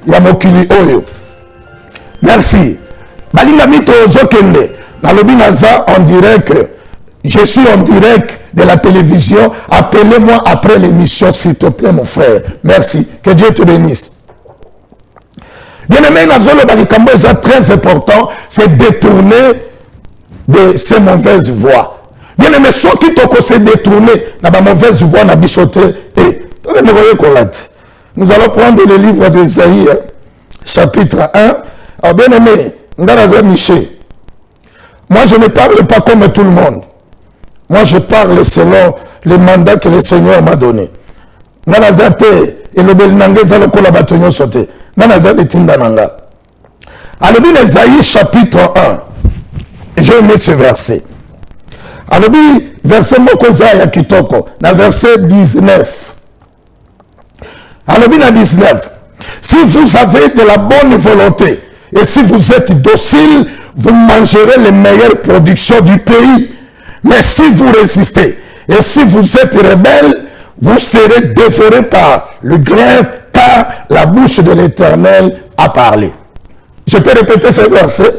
ya mokili oyo. Merci. Balinga mito zokende. Nalobi naza en direct. Je suis en direct de la télévision. Appelez-moi après l'émission, s'il te plaît, mon frère. Merci. Que Dieu te bénisse. Bien aimé, Nazolo Balikambo, c'est très important. C'est détourner de ces mauvaises voies. Bien aimé, ceux qui t'ont se détourner dans la mauvaise voie, n'a bichoté. Et nous allons prendre le livre d'Ésaïe, chapitre 1. Alors, bien aimé, Michel, moi je ne parle pas comme tout le monde. Moi je parle selon les mandats que le Seigneur m'a donné. Nanazate, et le Belnangeza le collaborateur sauté. Nanazate Tindananga. Alors, bien Ésaïe, chapitre 1. J'ai aimé ce verset. Alors, verset Mokozaya Kitoko, dans verset 19. Alors, bien 19. Si vous avez de la bonne volonté, et si vous êtes docile, vous mangerez les meilleures productions du pays. Mais si vous résistez, et si vous êtes rebelle, vous serez dévorés par le glaive, car la bouche de l'Éternel a parlé. Je peux répéter ce verset.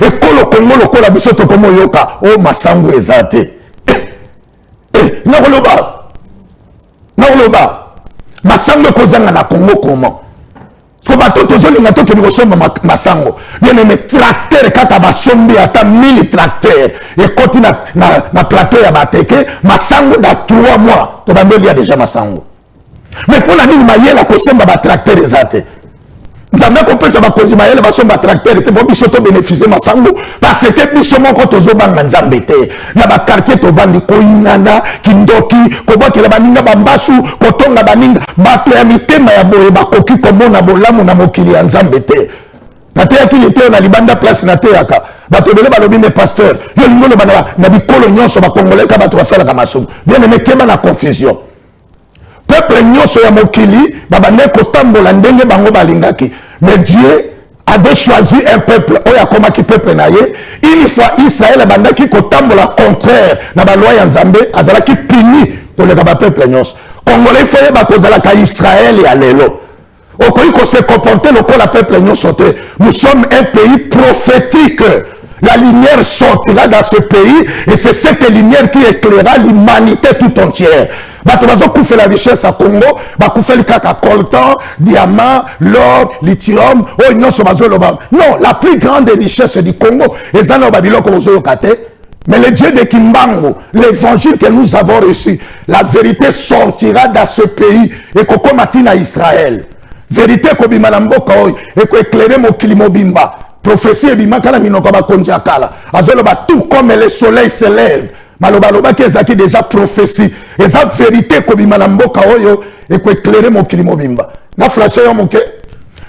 Et kolo kongo lokola biso to komo yoka o masango ezate. Nakoloba. Masango kozanga na Congo comment? Kobato tozolinga to kemi kosomba masango. Bien aimé tracteur kaka basombi ata 1000 tracteurs et koti na plateau ya bateke masango da 3 mois to bandeli ya déjà masango. Mais pour la nini mayela kosomba ba tracteur ezate. Nous avons compris que les gens sont tracteurs et pour bénéficier de masango parce que nous sommes encore tous embêtés. Dans le quartier, nous avons Koinana, Kindoki, Koboki, Baninga, Bambasu, Kotonga, Baninga, Batoyamite, Mayaboe, Bakoki, Komona, Bolamu, Namokili, Anzambete. Natea qui était na libanda place Nateaka. Batobele balobi ne pasteur. Yo lingolo bana na bikolo nyonso ba congolais ka bato basala ka masungu. Bien aimé kema na confusion. Peuple nyonso ya mokili babane kotambola ndenge bango balingaki. Mais Dieu avait choisi un peuple oya koma ki peuple naye. Une fois Israël bandaki kotambola contraire na ba loi ya Nzambe azala ki puni pour le peuple nyonso. Congolais foye ba kozala ka Israël ya lelo. Okoki se comporter le peuple nyonso te. Nous sommes un pays prophétique. La lumière sortira dans ce pays et c'est cette lumière qui éclairera l'humanité tout entière. Fait la richesse à Congo, fait le caca coltan, diamant, l'or, lithium, non, la plus grande richesse du Congo, mais le Dieu de Kimbango, l'évangile que nous avons reçu, la vérité sortira dans ce pays et qu'on matina Israël. Vérité ko bimalamboka et ko éclairer mo kilimobimba. Prophétie bimaka la minoko ba konjakala. Azoloba tout comme le soleil se lève. Malobaloba qui est déjà prophétie. Et sa vérité ko bimalamboka oyo et ko éclairer mo kilimobimba. Na flasher yo moke.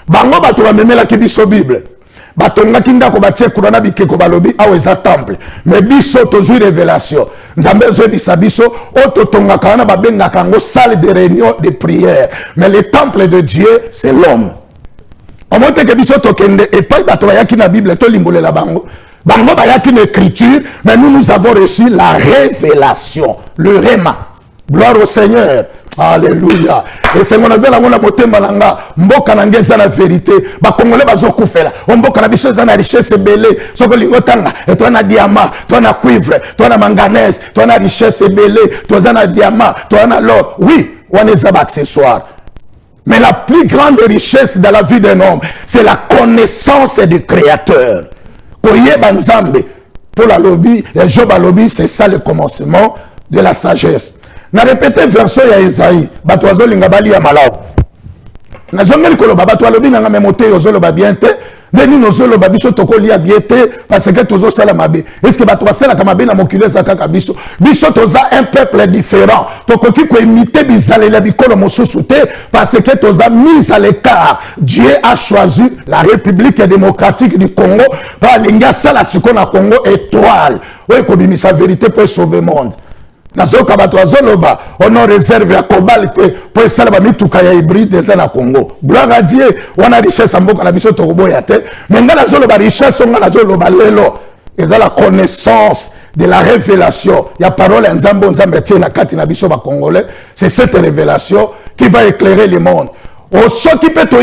Bango bato ba memela ki biso Bible. Batonga kinda ko batie kurana bikeko balobi awe za temple. Mais biso toujours révélation. Nzambe zo bisabiso ototonga kana babenga kango salle de réunion de prière. Mais le temple de Dieu c'est l'homme. On monte que biso tokende et pas bato yaki na Bible to limbole la bango. Bango ba yaki l'écriture, mais nous avons reçu la révélation, le réma. Gloire au Seigneur. Alléluia. Et c'est mon azala mona motema nanga mboka na ngeza la vérité ba congolais bazokufela mboka na biso za na richesse belé soko lingotanga et toi na diamant toi na cuivre toi na manganèse toi na richesse belé toi na diamant toi na l'or. Oui, on est ab accessoires. Mais la plus grande richesse dans la vie d'un homme, c'est la connaissance du créateur. Koye banzambe pour la lobby, et Job a lobby, c'est ça le commencement de la sagesse. Na répété verset ya Esaïe, batwazo lingabali ya malao. Na zongeli koloba batwa lobi na ngamemote yozolo ba bien te, deni nozolo ba biso toko lia biete parce que tozo sala mabe. Est-ce que batwa sala kamabe na mokile zakaka biso? Biso toza un peuple différent. Toko ki ko imiter bizale la bikolo mosusu te parce que toza mis à l'écart. Dieu a choisi la République démocratique du Congo par linga sala sikona Congo étoile. Oui, ko bimisa vérité pour sauver le monde. Nazoka batwazoloba on réserve à cobalt pour ça ba mituka ya hybride za na Congo. Gloire à Dieu, on a richesse mboka na biso tokoboya te. Mais ngala zoloba richesse ngala zoloba lelo. Eza la connaissance de la révélation. Il y a parole en Nzambe Nzambe tie na kati na biso ba congolais. C'est cette révélation qui va éclairer le monde. ce qui peut te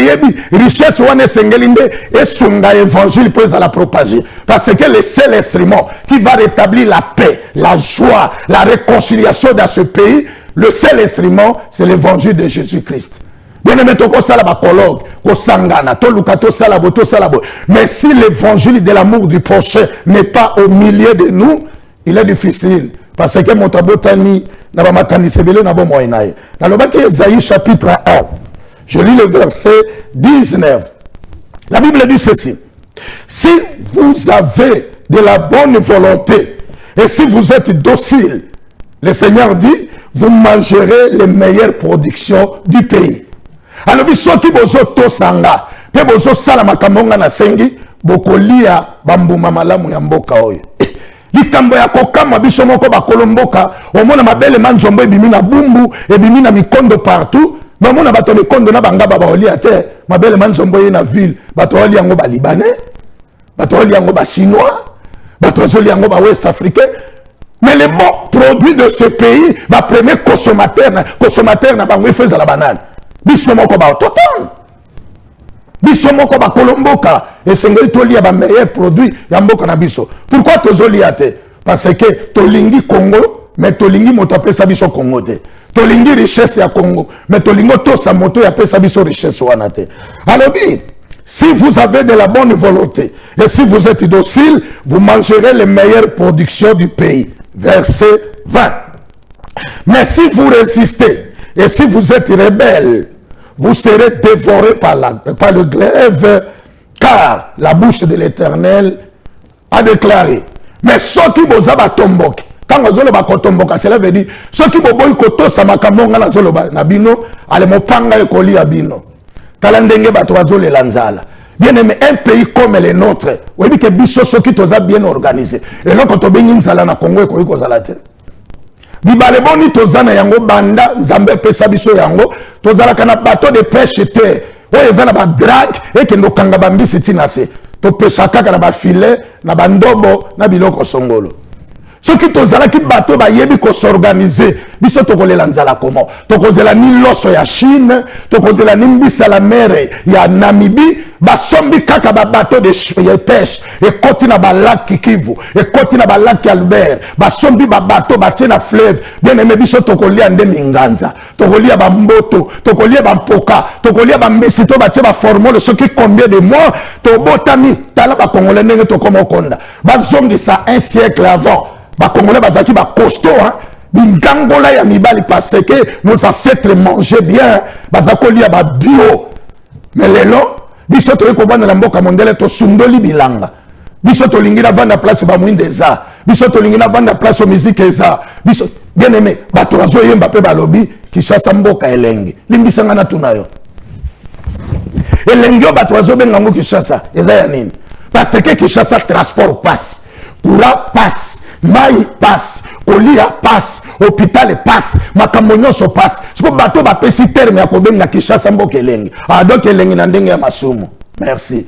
richesse wane sengelinde et sunga évangile pour la propager. Parce que le seul instrument qui va rétablir la paix, la joie, la réconciliation dans ce pays, le seul instrument, c'est l'évangile de Jésus-Christ. Bien aimé, toko salaba colloque, ko sangana, to lukato salabo, to salabo. Mais si l'évangile de l'amour du prochain n'est pas au milieu de nous, il est difficile. Parce que mon tabotani, n'a pas makanise bele na bo moinaye. Dans le bâti Esaïe chapitre 1. Je lis le verset 19. La Bible dit ceci. Si vous avez de la bonne volonté et si vous êtes docile, le Seigneur dit, vous mangerez les meilleures productions du pays. Alors, soki bozo to sanga, pe bozo sala makamonga na sengi, bokolia bambuma malamu ya mboka oyo. Likambo ya kokama biso moko bakolomboka, omona mabele manzombo ebimi na bumbu, ebimi na mikondo partout. Mais mon abato le compte na banga baba oli ate mabele manzombo na ville bato oli yango ba libanais bato oli yango ba chinois bato oli yango ba west africain. Mais les bons produits de ce pays va premier consommateur na bango feza la banane biso moko ba autochtone biso moko ba kolomboka et sengeli to li ba meilleur produit ya mboka na biso. Pourquoi tozoli ate? Parce que tolingi Congo mais tolingi moto apesa biso Congo te. Tolingi richesse ya Congo, mais tolingo to sa moto ya pesa biso richesse wanate. Alors si vous avez de la bonne volonté et si vous êtes docile, vous mangerez les meilleures productions du pays. Verset 20. Mais si vous résistez et si vous êtes rebelle, vous serez dévorés par le glaive, car la bouche de l'Éternel a déclaré. Mais ceux qui vous ont tombé, quand vous avez kotomboka, cela veut dire ceux qui boboy koto samakamanga na zolo na bino, ale mopanga ekoli abino. Talandenge bato bazole lanzala. Bien aimé, un pays comme le nôtre, oui que biso ceux qui toza bien organisé. Et là quand on bengi nzala na Congo ekoli kozala te. Bibale boni toza na yango banda, Nzambe pesa biso yango, tozala kana bateau de pêche te. Oyo ezala ba drague et que no kanga bambisi tinase. To pêcha kaka na ba filet, na bandobo, na biloko songolo. Ceux qui tozala ki bateau ba yebi ko s'organiser, biso to kolela nzala comment? To kozela ni loso ya Chine, to kozela ni mbisa la mer ya Namibie, ba sombi kaka ba bateau de pêche, et koti na ba lac Kivu, et koti na ba lac Albert, ba sombi ba bateau ba tena fleuve, bien aimé biso to kolia nde minganza, to kolia ba mboto, to kolia ba mpoka, to kolia ba mbisi to ba teba formule ceux qui combien de mois to botami tala ba congolais ndenge to komo konda. Ba zongi ça un siècle avant. Ba Congolais bazaki ba costaud hein bingangola ya mibali parce que nos ancêtres mangeaient bien bazakoli ya ba bio mais lelo biso to ko bana na mboka mondele to sundoli bilanga biso to lingi na vanda place ba mwindeza biso to lingi na vanda place musique eza biso bien aimé bato azo yemba pe balobi Kishasa mboka elenge limbisanga na tunayo elenge bato azo benga ngo Kishasa eza ya nini parce que Kishasa transport passe courant passe Maï passe, Kolia passe, hôpital passe, Makamonyo se passe. Ce que bateau va pesi terme à Kobem na Kishasa mboka elengi. Ah donc elengi na ndenge ya masumu. Merci.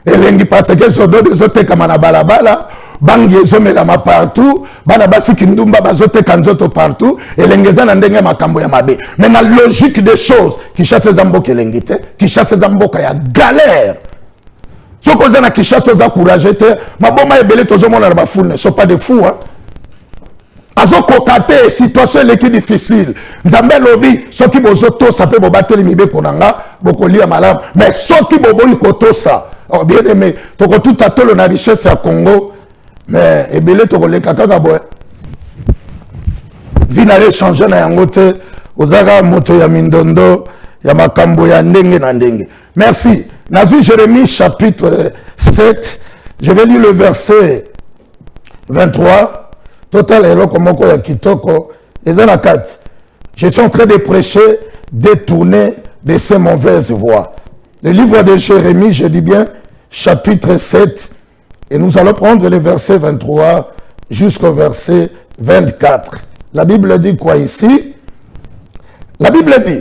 Elengi parce que so do des autres comme na balabala, bangi ezomela ma partout, bana basi kindumba bazote kanzoto partout, elengi za na ndenge ya makambo ya mabe. Mais la logique des choses, Kishasa za mboka elengi te, Kishasa za mboka ya galère. Ce qu'on a qui chasse aux encouragés, ma bonne ebele tozo mona ba foule ne sont pas des fous hein. Azo kokate situation l'équipe difficile. Nzambe lobi ceux qui bozo to ça peut bobateli mibe konanga bokolia malam mais ceux qui bobo ikoto ça. Oh bien aimé, to ko tout atolo na richesse ya Congo mais ebele to ko le kaka boy. Vinale changer na yango te ozaka moto ya mindondo ya makambo ya ndenge na ndenge. Merci. Dans Jérémie chapitre 7, je vais lire le verset 23. Total héros comme ya kitoko et 4. Je suis en train de prêcher, détourner de ces mauvaises voies. Le livre de Jérémie, je dis bien, chapitre 7, et nous allons prendre le verset 23 jusqu'au verset 24. La Bible dit quoi ici? La Bible dit,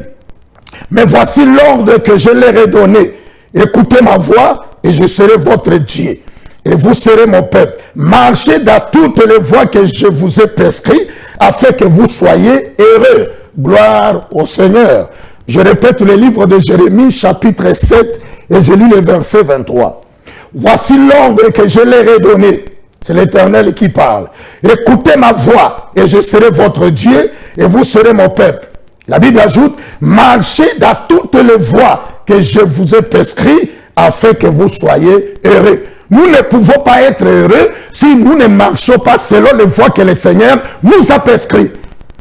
mais voici l'ordre que je leur ai donné. Écoutez ma voix et je serai votre Dieu. Et vous serez mon peuple. Marchez dans toutes les voies que je vous ai prescrites afin que vous soyez heureux. Gloire au Seigneur. Je répète le livre de Jérémie, chapitre 7, et je lis le verset 23. Voici l'ordre que je leur ai donné. C'est l'Éternel qui parle. Écoutez ma voix, et je serai votre Dieu, et vous serez mon peuple. La Bible ajoute, marchez dans toutes les voies que je vous ai prescrites, afin que vous soyez heureux. Nous ne pouvons pas être heureux si nous ne marchons pas selon les voies que le Seigneur nous a prescrites.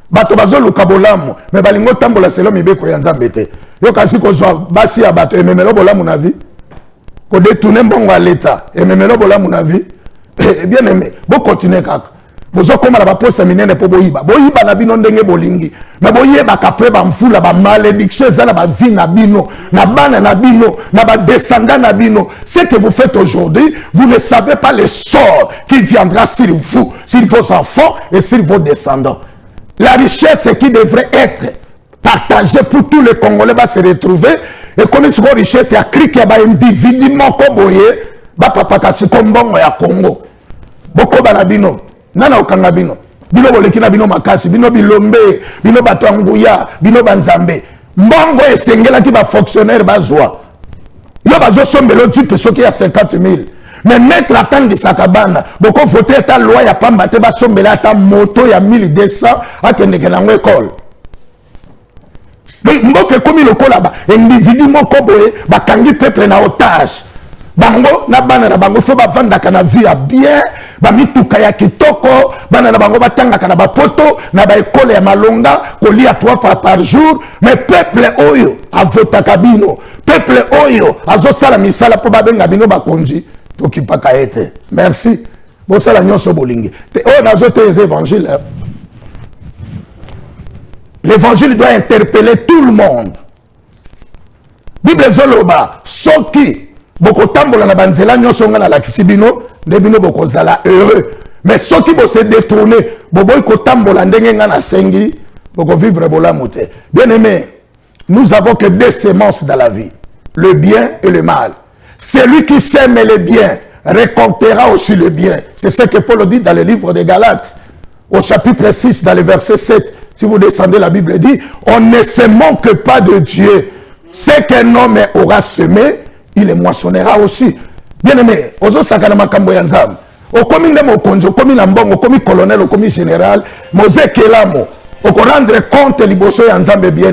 Bato bazo lukabolamu, mais balingo tambola selon mibeko ya Nzambe te. Yo kasi kozwa basi ya bato ememelo bolamu na vie. Ko détourner mbongo à l'état, ememelo bolamu na vie. Bien aimé, bo continuer kaka. Bozo koma la baposa minene po boyiba. Boyiba na bino ndenge bolingi. Mais boyeba kapre ba mfula ba malédiction ezala ba vie na bino, na bana na bino, na ba descendants na bino. Ce que vous faites aujourd'hui, vous ne savez pas le sort qui viendra sur vous, sur vos enfants et sur vos descendants. La richesse qui devrait être partagée pour tous les Congolais va se retrouver. Et comme cette richesse, il y a cri qu'il y a un individu mokoboye, ba papa kasi kombongo ya Congo. Boko banabino, nana okangabino. Bino bolekina bino makasi, bino bilombe, bino batwanguya, bino banzambe. Mbongo esengela ki ba fonctionnaire bazwa. Yo bazo sombelo type soki ya 50 000. Mais mettre à temps de Sakabana, beaucoup voter ta loi, il n'y a pas de basombela, ta moto, il y a 1200, à tenir que dans l'école. Mais mboke comme il est là-bas, individu moko boye, bakangi peuple na otage. Bango na bana na bango faut ba vanda kana vie bien, ba mituka ya kitoko, bana na bango batanga kana ba poto, na ba école ya malonga, ko lia 3 fois par jour, mais peuple oyo avota kabino, peuple oyo azosala misala po babenga bino bakonzi. Merci. Bon, ça, l'évangile doit interpeller tout le monde. Bible Zoloba, Soki, Boko Tambola na Banzela, Nyosonga na Lakisibino, Debino Boko Zala, heureux. Mais Soki Bo se détourner, Bobo Kotambola, Ndenga na Sengi, Boko vivre Bola Mouté. Bien aimé, nous avons que 2 semences dans la vie, le bien et le mal. Celui qui sème le bien récoltera aussi le bien. C'est ce que Paul dit dans le livre des Galates, au chapitre 6, dans le verset 7. Si vous descendez, la Bible dit, on ne se manque pas de Dieu. Ce qu'un homme aura semé, il le moissonnera aussi. Bien aimé, ozo sakana makambo ya nzambe. Okomi ndemo okonzo, okomi na mbongo, okomi colonel, okomi général, moze kelamo. Oko rendre compte liboso ya nzambe bien